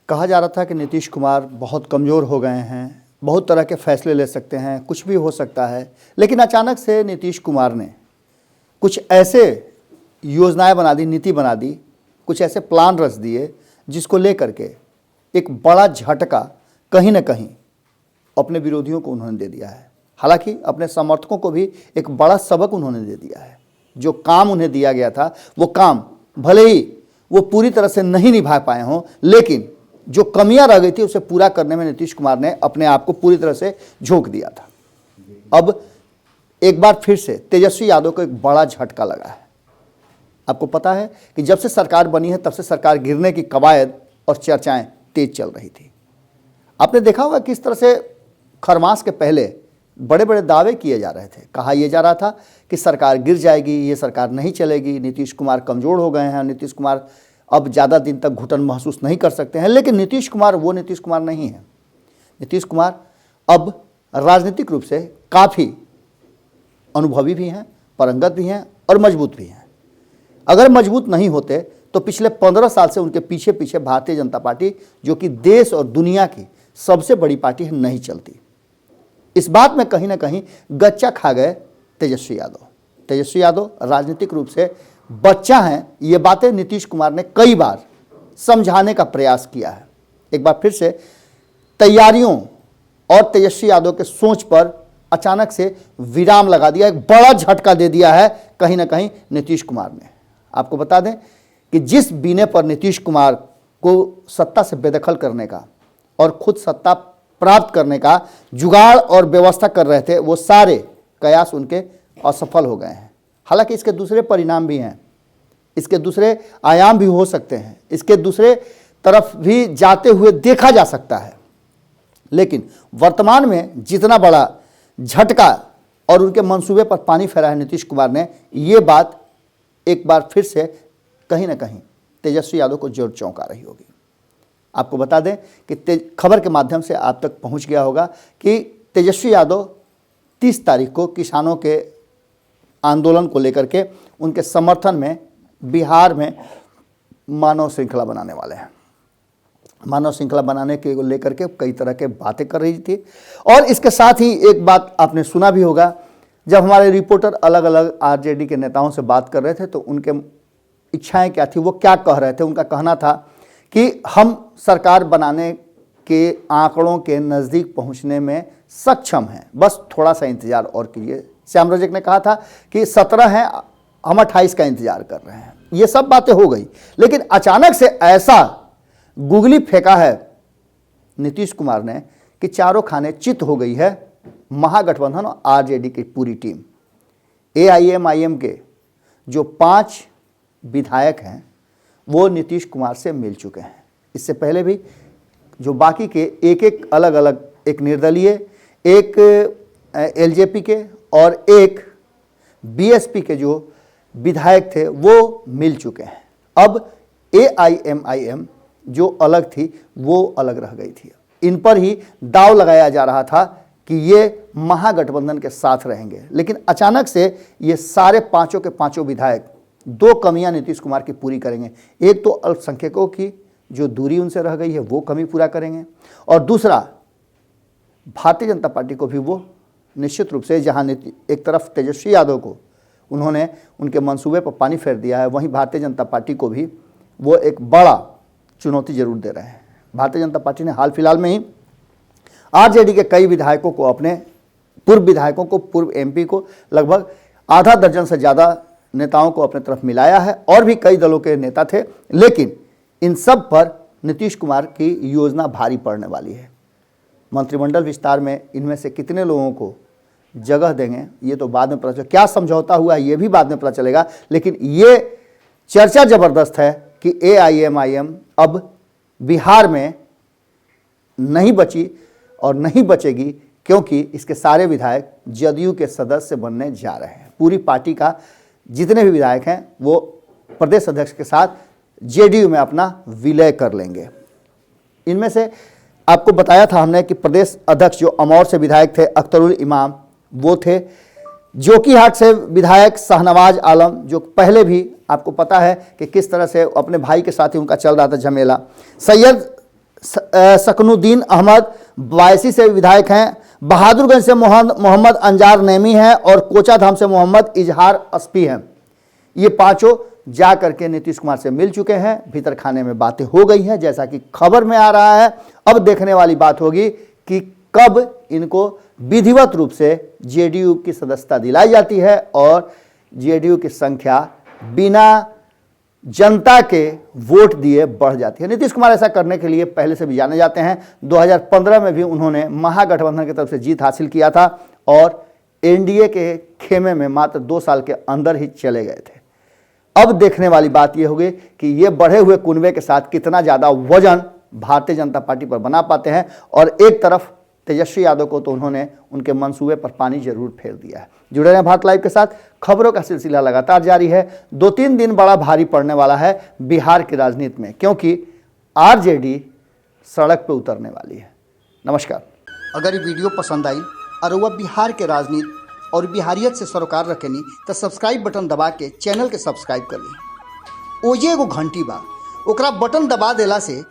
कहा जा रहा था कि नीतीश कुमार बहुत कमज़ोर हो गए हैं, बहुत तरह के फैसले ले सकते हैं, कुछ भी हो सकता है। लेकिन अचानक से नीतीश कुमार ने कुछ ऐसे योजनाएं बना दी, नीति बना दी, कुछ ऐसे प्लान रच दिए जिसको लेकर के एक बड़ा झटका कहीं ना कहीं अपने विरोधियों को उन्होंने दे दिया है। हालांकि अपने समर्थकों को भी एक बड़ा सबक उन्होंने दे दिया है। जो काम उन्हें दिया गया था वो काम भले ही वो पूरी तरह से नहीं निभा पाए हों, लेकिन जो कमियां रह गई थी उसे पूरा करने में नीतीश कुमार ने अपने आप को पूरी तरह से झोंक दिया था। अब एक बार फिर से तेजस्वी यादव को एक बड़ा झटका लगा है। आपको पता है कि जब से सरकार बनी है तब से सरकार गिरने की कवायद और चर्चाएं तेज चल रही थी। आपने देखा होगा किस तरह से खरमास के पहले बड़े बड़े दावे किए जा रहे थे। कहा यह जा रहा था कि सरकार गिर जाएगी, ये सरकार नहीं चलेगी, नीतीश कुमार कमज़ोर हो गए हैं, नीतीश कुमार अब ज़्यादा दिन तक घुटन महसूस नहीं कर सकते हैं। लेकिन नीतीश कुमार वो नीतीश कुमार नहीं है। नीतीश कुमार अब राजनीतिक रूप से काफ़ी अनुभवी भी हैं, पारंगत भी हैं और मजबूत भी हैं। अगर मजबूत नहीं होते तो पिछले 15 साल से उनके पीछे पीछे भारतीय जनता पार्टी, जो कि देश और दुनिया की सबसे बड़ी पार्टी है, नहीं चलती। इस बात में कहीं ना कहीं गच्चा खा गए तेजस्वी यादव। तेजस्वी यादव राजनीतिक रूप से बच्चा हैं, ये बातें नीतीश कुमार ने कई बार समझाने का प्रयास किया है। एक बार फिर से तैयारियों और तेजस्वी यादव के सोच पर अचानक से विराम लगा दिया, एक बड़ा झटका दे दिया है कहीं ना कहीं नीतीश कुमार ने। आपको बता दें कि जिस बीने पर नीतीश कुमार को सत्ता से बेदखल करने का और खुद सत्ता प्राप्त करने का जुगाड़ और व्यवस्था कर रहे थे, वो सारे कयास उनके असफल हो गए हैं। हालांकि इसके दूसरे परिणाम भी हैं, इसके दूसरे आयाम भी हो सकते हैं, इसके दूसरे तरफ भी जाते हुए देखा जा सकता है। लेकिन वर्तमान में जितना बड़ा झटका और उनके मंसूबे पर पानी फेरा है नीतीश कुमार ने, ये बात एक बार फिर से कहीं ना कहीं तेजस्वी यादव को जरूर चौंका रही होगी। आपको बता दें कि खबर के माध्यम से आप तक पहुंच गया होगा कि तेजस्वी यादव 30 तारीख को किसानों के आंदोलन को लेकर के उनके समर्थन में बिहार में मानव श्रृंखला बनाने वाले हैं। मानव श्रृंखला बनाने के लेकर के कई तरह के बातें कर रही थी। और इसके साथ ही एक बात आपने सुना भी होगा, जब हमारे रिपोर्टर अलग अलग आरजेडी के नेताओं से बात कर रहे थे तो उनके इच्छाएं क्या थी, वो क्या कह रहे थे। उनका कहना था कि हम सरकार बनाने के आंकड़ों के नज़दीक पहुंचने में सक्षम हैं, बस थोड़ा सा इंतजार और कीजिए। श्याम रजक ने कहा था कि 17 हैं, हम 28 का इंतजार कर रहे हैं। ये सब बातें हो गई, लेकिन अचानक से ऐसा गुगली फेंका है नीतीश कुमार ने कि चारों खाने चित हो गई है महागठबंधन और आरजेडी की पूरी टीम। एआईएमआईएम के जो 5 विधायक हैं वो नीतीश कुमार से मिल चुके हैं। इससे पहले भी जो बाकी के एक अलग अलग, एक निर्दलीय, एक एलजेपी के और एक बीएसपी के जो विधायक थे वो मिल चुके हैं। अब एआईएमआईएम जो अलग थी वो अलग रह गई थी। इन पर ही दाव लगाया जा रहा था कि ये महागठबंधन के साथ रहेंगे। लेकिन अचानक से ये सारे पांचों के पांचों विधायक 2 कमियां नीतीश कुमार की पूरी करेंगे। एक तो अल्पसंख्यकों की जो दूरी उनसे रह गई है वो कमी पूरा करेंगे, और दूसरा भारतीय जनता पार्टी को भी वो निश्चित रूप से, जहां एक तरफ तेजस्वी यादव को उन्होंने उनके मंसूबे पर पानी फेर दिया है, वहीं भारतीय जनता पार्टी को भी वो एक बड़ा चुनौती जरूर दे रहे हैं। भारतीय जनता पार्टी ने हाल फिलहाल में ही आरजेडी के कई विधायकों को, अपने पूर्व विधायकों को, पूर्व एमपी को, लगभग आधा दर्जन से ज़्यादा नेताओं को अपने तरफ मिलाया है, और भी कई दलों के नेता थे। लेकिन इन सब पर नीतीश कुमार की योजना भारी पड़ने वाली है। मंत्रिमंडल विस्तार में इनमें से कितने लोगों को जगह देंगे ये तो बाद में पता चलेगा, क्या समझौता हुआ ये भी बाद में पता चलेगा। लेकिन ये चर्चा ज़बरदस्त है कि एआईएमआईएम अब बिहार में नहीं बची और नहीं बचेगी, क्योंकि इसके सारे विधायक जदयू के सदस्य बनने जा रहे हैं। पूरी पार्टी का जितने भी विधायक हैं वो प्रदेश अध्यक्ष के साथ जेडीयू में अपना विलय कर लेंगे। इनमें से आपको बताया था हमने कि प्रदेश अध्यक्ष जो अमौर से विधायक थे अख्तरुल इमाम, वो थे। जोकीहाट से विधायक शाहनवाज आलम, जो पहले भी आपको पता है कि किस तरह से अपने भाई के साथ ही उनका चल रहा था झमेला। सैयद सकनुद्दीन अहमद 82 से विधायक हैं, बहादुरगंज से मोहम्मद अंजार नेमी हैं और कोचाधाम से मोहम्मद इजहार अस्पी हैं। ये पांचों जा करके नीतीश कुमार से मिल चुके हैं, भीतर खाने में बातें हो गई हैं जैसा कि खबर में आ रहा है। अब देखने वाली बात होगी कि कब इनको विधिवत रूप से जेडीयू की सदस्यता दिलाई जाती है और जेडीयू की संख्या बिना जनता के वोट दिए बढ़ जाती है। नीतीश कुमार ऐसा करने के लिए पहले से भी जाने जाते हैं। 2015 में भी उन्होंने महागठबंधन की तरफ से जीत हासिल किया था और एनडीए के खेमे में मात्र 2 साल के अंदर ही चले गए थे। अब देखने वाली बात यह होगी कि ये बढ़े हुए कुनबे के साथ कितना ज़्यादा वजन भारतीय जनता पार्टी पर बना पाते हैं। और एक तरफ तेजस्वी यादव को तो उन्होंने उनके मंसूबे पर पानी जरूर फेर दिया है। जुड़े रहें भारत लाइव के साथ, खबरों का सिलसिला लगातार जारी है। 2-3 दिन बड़ा भारी पड़ने वाला है बिहार की राजनीति में, क्योंकि आरजेडी सड़क पर उतरने वाली है। नमस्कार। अगर ये वीडियो पसंद आई और वह बिहार के राजनीति और बिहारियत से सरोकार रखेनी तो सब्सक्राइब बटन दबा के चैनल के सब्सक्राइब कर ली। ओजे एगो घंटी बा, ओकरा बटन दबा देला से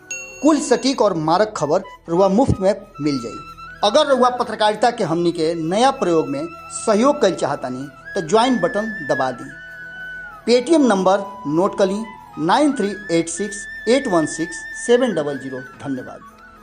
कुल सटीक और मारक खबर रुआ मुफ्त में मिल जाई। अगर रुआ पत्रकारिता के हमनी के नया प्रयोग में सहयोग कर चाहतानी तो ज्वाइन बटन दबा दी। पेटीएम नंबर नोट कर ली 9386816700। धन्यवाद।